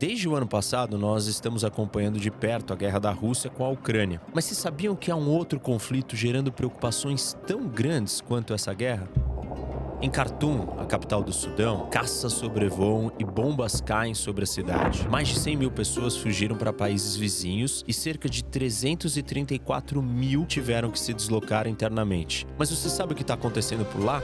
Desde o ano passado, nós estamos acompanhando de perto a guerra da Rússia com a Ucrânia. Mas vocês sabiam que há um outro conflito gerando preocupações tão grandes quanto essa guerra? Em Khartoum, a capital do Sudão, caças sobrevoam e bombas caem sobre a cidade. Mais de 100 mil pessoas fugiram para países vizinhos e cerca de 334 mil tiveram que se deslocar internamente. Mas você sabe o que está acontecendo por lá?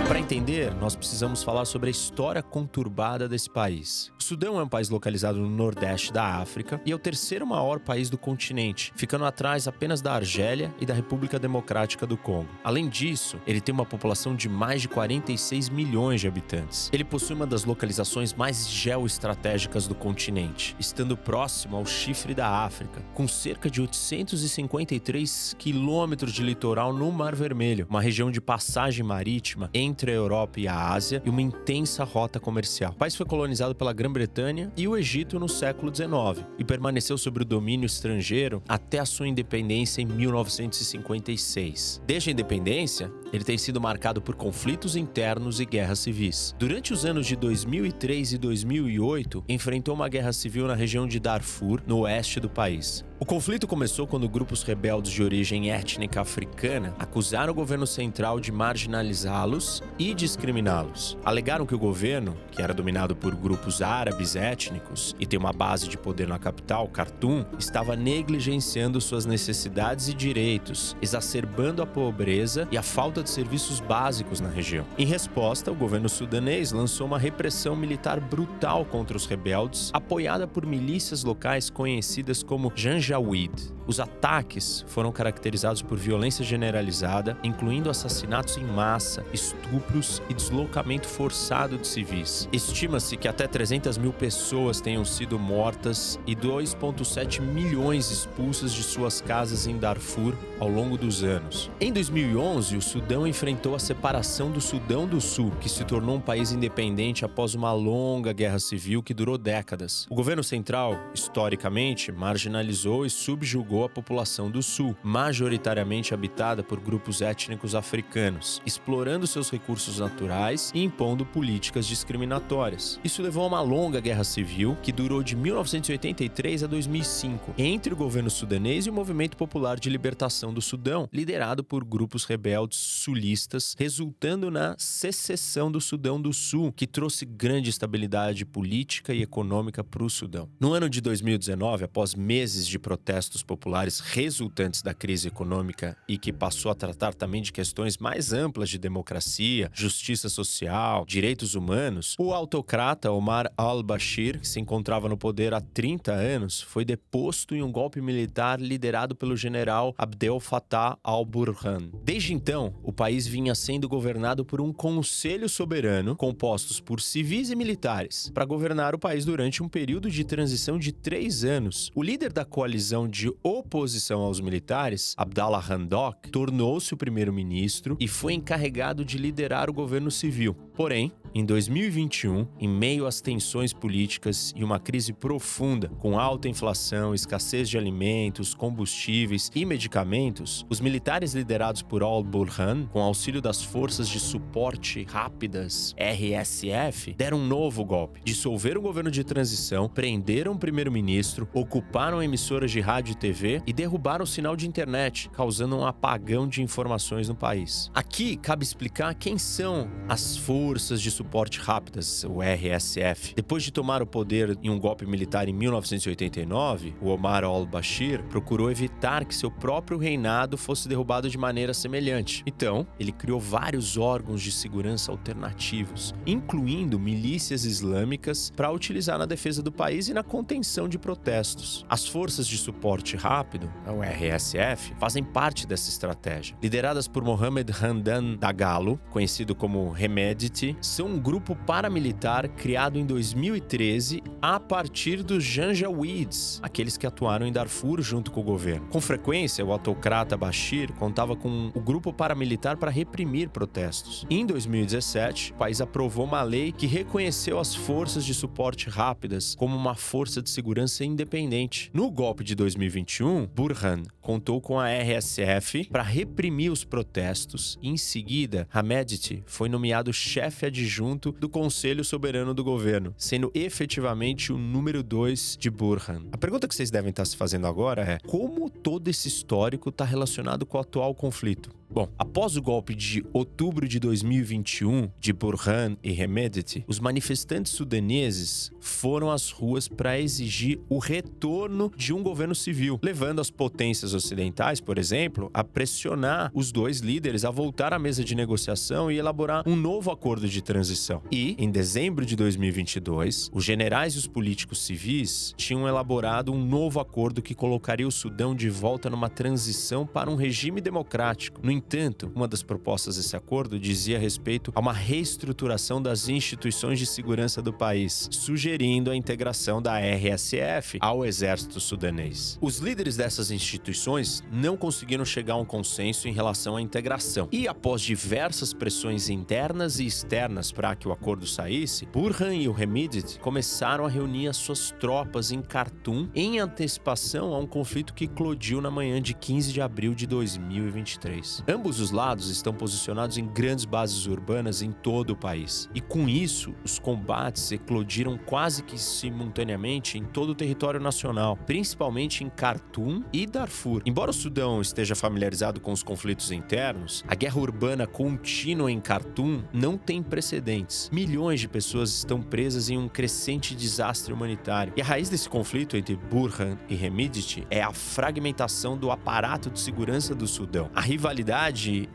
Para entender, nós precisamos falar sobre a história conturbada desse país. O Sudão é um país localizado no nordeste da África e é o terceiro maior país do continente, ficando atrás apenas da Argélia e da República Democrática do Congo. Além disso, ele tem uma população de mais de 46 milhões de habitantes. Ele possui uma das localizações mais geoestratégicas do continente, estando próximo ao chifre da África, com cerca de 853 quilômetros de litoral no Mar Vermelho, uma região de passagem marítima entre a Europa e a Ásia e uma intensa rota comercial. O país foi colonizado pela Grã-Bretanha e o Egito no século XIX e permaneceu sob o domínio estrangeiro até a sua independência em 1956. Desde a independência, ele tem sido marcado por conflitos internos e guerras civis. Durante os anos de 2003 e 2008, enfrentou uma guerra civil na região de Darfur, no oeste do país. O conflito começou quando grupos rebeldes de origem étnica africana acusaram o governo central de marginalizá-los e discriminá-los. Alegaram que o governo, que era dominado por grupos árabes étnicos e tem uma base de poder na capital, Khartoum, estava negligenciando suas necessidades e direitos, exacerbando a pobreza e a falta de serviços básicos na região. Em resposta, o governo sudanês lançou uma repressão militar brutal contra os rebeldes, apoiada por milícias locais conhecidas como Janjaweed. Os ataques foram caracterizados por violência generalizada, incluindo assassinatos em massa, estupros e deslocamento forçado de civis. Estima-se que até 300 mil pessoas tenham sido mortas e 2,7 milhões expulsas de suas casas em Darfur ao longo dos anos. Em 2011, o Sudão enfrentou a separação do Sudão do Sul, que se tornou um país independente após uma longa guerra civil que durou décadas. O governo central, historicamente, marginalizou e subjugou a população do Sul, majoritariamente habitada por grupos étnicos africanos, explorando seus recursos naturais e impondo políticas discriminatórias. Isso levou a uma longa guerra civil que durou de 1983 a 2005, entre o governo sudanês e o Movimento Popular de Libertação do Sudão, liderado por grupos rebeldes sulistas, resultando na secessão do Sudão do Sul, que trouxe grande estabilidade política e econômica para o Sudão. No ano de 2019, após meses de protestos populares resultantes da crise econômica e que passou a tratar também de questões mais amplas de democracia, justiça social, direitos humanos, o autocrata Omar al-Bashir, que se encontrava no poder há 30 anos, foi deposto em um golpe militar liderado pelo general Abdel Fattah al-Burhan. Desde então, o país vinha sendo governado por um conselho soberano compostos por civis e militares para governar o país durante um período de transição de 3 anos. O líder da coalizão de oposição aos militares, Abdallah Hamdok, tornou-se o primeiro-ministro e foi encarregado de liderar o governo civil. Porém, em 2021, em meio às tensões políticas e uma crise profunda, com alta inflação, escassez de alimentos, combustíveis e medicamentos, os militares liderados por al-Burhan, com auxílio das Forças de Suporte Rápidas, RSF, deram um novo golpe. Dissolveram o governo de transição, prenderam o primeiro-ministro, ocuparam emissoras de rádio e TV e derrubaram o sinal de internet, causando um apagão de informações no país. Aqui cabe explicar quem são as Forças de Suporte Rápidas, o RSF. Depois de tomar o poder em um golpe militar em 1989, o Omar al-Bashir procurou evitar que seu próprio reinado fosse derrubado de maneira semelhante. Então, ele criou vários órgãos de segurança alternativos, incluindo milícias islâmicas, para utilizar na defesa do país e na contenção de protestos. As Forças de Suporte Rápido, o RSF, fazem parte dessa estratégia. Lideradas por Mohamed Hamdan Dagalo, conhecido como Hemedti, são um grupo paramilitar criado em 2013 a partir dos Janjaweeds, aqueles que atuaram em Darfur junto com o governo. Com frequência, o autocrata Bashir contava com o grupo paramilitar para reprimir protestos. Em 2017, o país aprovou uma lei que reconheceu as Forças de Suporte Rápidas como uma força de segurança independente. No golpe de 2021, Burhan contou com a RSF para reprimir os protestos e, em seguida, Hamedti foi nomeado chefe adjunto do Conselho Soberano do Governo, sendo efetivamente o número 2 de Burhan. A pergunta que vocês devem estar se fazendo agora é: como todo esse histórico está relacionado com o atual conflito? Bom, após o golpe de outubro de 2021 de Burhan e Hemedti, os manifestantes sudaneses foram às ruas para exigir o retorno de um governo civil, levando as potências ocidentais, por exemplo, a pressionar os dois líderes a voltar à mesa de negociação e elaborar um novo acordo de transição. E, em dezembro de 2022, os generais e os políticos civis tinham elaborado um novo acordo que colocaria o Sudão de volta numa transição para um regime democrático. No entanto, uma das propostas desse acordo dizia respeito a uma reestruturação das instituições de segurança do país, sugerindo a integração da RSF ao exército sudanês. Os líderes dessas instituições não conseguiram chegar a um consenso em relação à integração. E após diversas pressões internas e externas para que o acordo saísse, Burhan e o Hemedti começaram a reunir as suas tropas em Khartoum em antecipação a um conflito que eclodiu na manhã de 15 de abril de 2023. Ambos os lados estão posicionados em grandes bases urbanas em todo o país. E com isso, os combates eclodiram quase que simultaneamente em todo o território nacional, principalmente em Khartoum e Darfur. Embora o Sudão esteja familiarizado com os conflitos internos, a guerra urbana contínua em Khartoum não tem precedentes. Milhões de pessoas estão presas em um crescente desastre humanitário. E a raiz desse conflito entre Burhan e Hemedti é a fragmentação do aparato de segurança do Sudão. A rivalidade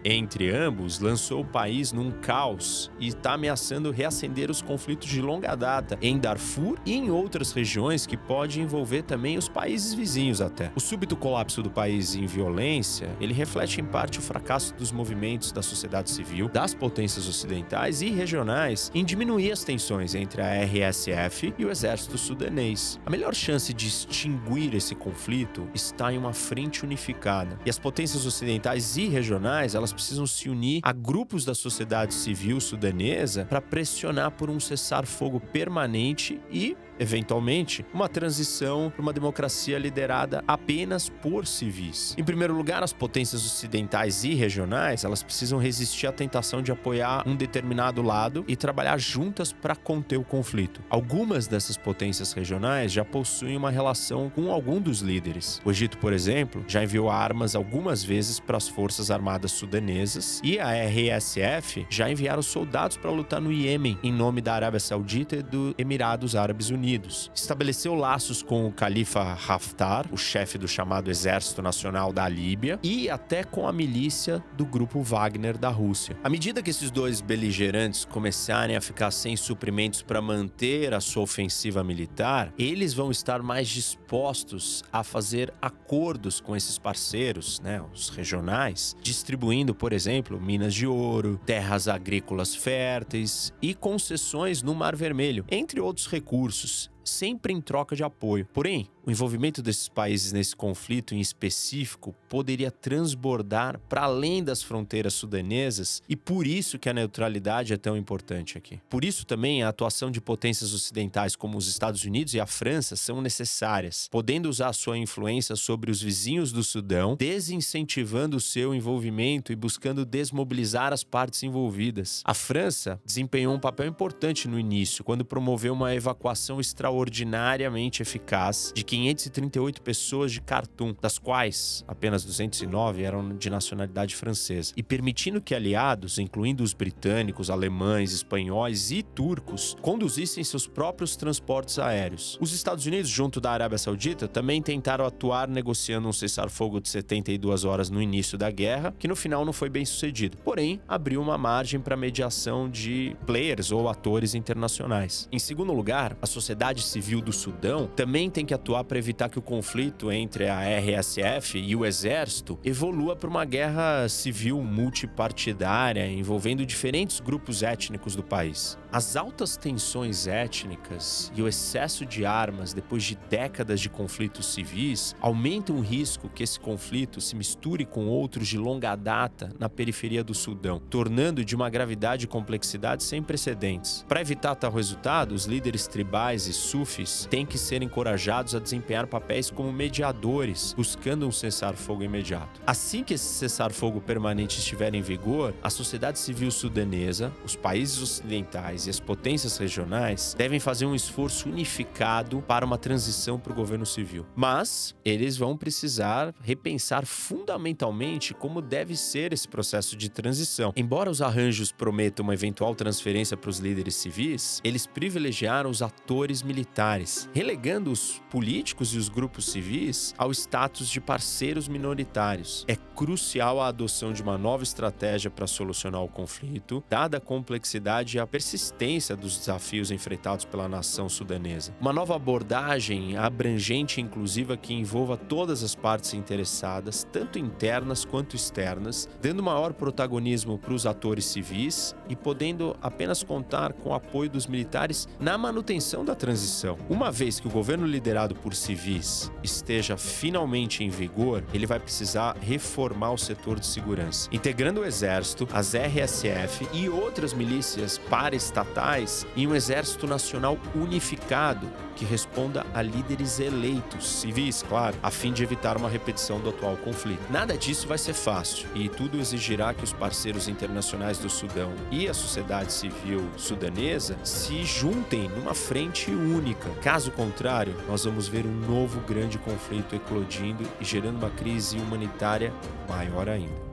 entre ambos lançou o país num caos e está ameaçando reacender os conflitos de longa data em Darfur e em outras regiões que pode envolver também os países vizinhos até. O súbito colapso do país em violência, ele reflete em parte o fracasso dos movimentos da sociedade civil, das potências ocidentais e regionais em diminuir as tensões entre a RSF e o exército sudanês. A melhor chance de extinguir esse conflito está em uma frente unificada. E as potências ocidentais e regionais, elas precisam se unir a grupos da sociedade civil sudanesa para pressionar por um cessar-fogo permanente e, eventualmente, uma transição para uma democracia liderada apenas por civis. Em primeiro lugar, as potências ocidentais e regionais, elas precisam resistir à tentação de apoiar um determinado lado e trabalhar juntas para conter o conflito. Algumas dessas potências regionais já possuem uma relação com algum dos líderes. O Egito, por exemplo, já enviou armas algumas vezes para as forças armadas sudanesas e a RSF já enviaram soldados para lutar no Iêmen em nome da Arábia Saudita e dos Emirados Árabes Unidos. Estabeleceu laços com o califa Haftar, o chefe do chamado Exército Nacional da Líbia, e até com a milícia do grupo Wagner da Rússia. À medida que esses dois beligerantes começarem a ficar sem suprimentos para manter a sua ofensiva militar, eles vão estar mais dispostos a fazer acordos com esses parceiros, os regionais, distribuindo, por exemplo, minas de ouro, terras agrícolas férteis e concessões no Mar Vermelho, entre outros recursos, sempre em troca de apoio. Porém, o envolvimento desses países nesse conflito em específico poderia transbordar para além das fronteiras sudanesas e por isso que a neutralidade é tão importante aqui. Por isso também a atuação de potências ocidentais como os Estados Unidos e a França são necessárias, podendo usar sua influência sobre os vizinhos do Sudão, desincentivando o seu envolvimento e buscando desmobilizar as partes envolvidas. A França desempenhou um papel importante no início, quando promoveu uma evacuação extraordinariamente eficaz de 538 pessoas de Khartoum, das quais apenas 209 eram de nacionalidade francesa, e permitindo que aliados, incluindo os britânicos, alemães, espanhóis e turcos, conduzissem seus próprios transportes aéreos. Os Estados Unidos, junto da Arábia Saudita, também tentaram atuar negociando um cessar-fogo de 72 horas no início da guerra, que no final não foi bem sucedido. Porém, abriu uma margem para mediação de players ou atores internacionais. Em segundo lugar, a sociedade civil do Sudão também tem que atuar para evitar que o conflito entre a RSF e o exército evolua para uma guerra civil multipartidária envolvendo diferentes grupos étnicos do país. As altas tensões étnicas e o excesso de armas depois de décadas de conflitos civis aumentam o risco que esse conflito se misture com outros de longa data na periferia do Sudão, tornando de uma gravidade e complexidade sem precedentes. Para evitar tal resultado, os líderes tribais e sufis têm que ser encorajados a desempenhar papéis como mediadores, buscando um cessar-fogo imediato. Assim que esse cessar-fogo permanente estiver em vigor, a sociedade civil sudanesa, os países ocidentais e as potências regionais devem fazer um esforço unificado para uma transição para o governo civil. Mas eles vão precisar repensar fundamentalmente como deve ser esse processo de transição. Embora os arranjos prometam uma eventual transferência para os líderes civis, eles privilegiaram os atores militares, relegando os políticos e os grupos civis ao status de parceiros minoritários. É crucial a adoção de uma nova estratégia para solucionar o conflito, dada a complexidade e a persistência dos desafios enfrentados pela nação sudanesa. Uma nova abordagem abrangente e inclusiva que envolva todas as partes interessadas, tanto internas quanto externas, dando maior protagonismo para os atores civis e podendo apenas contar com o apoio dos militares na manutenção da transição. Uma vez que o governo liderado por civis esteja finalmente em vigor, ele vai precisar reformar o setor de segurança, integrando o exército, as RSF e outras milícias paraestatais em um exército nacional unificado que responda a líderes eleitos, civis, claro, a fim de evitar uma repetição do atual conflito. Nada disso vai ser fácil e tudo exigirá que os parceiros internacionais do Sudão e a sociedade civil sudanesa se juntem numa frente única. Caso contrário, nós vamos ver um novo grande conflito eclodindo e gerando uma crise humanitária maior ainda.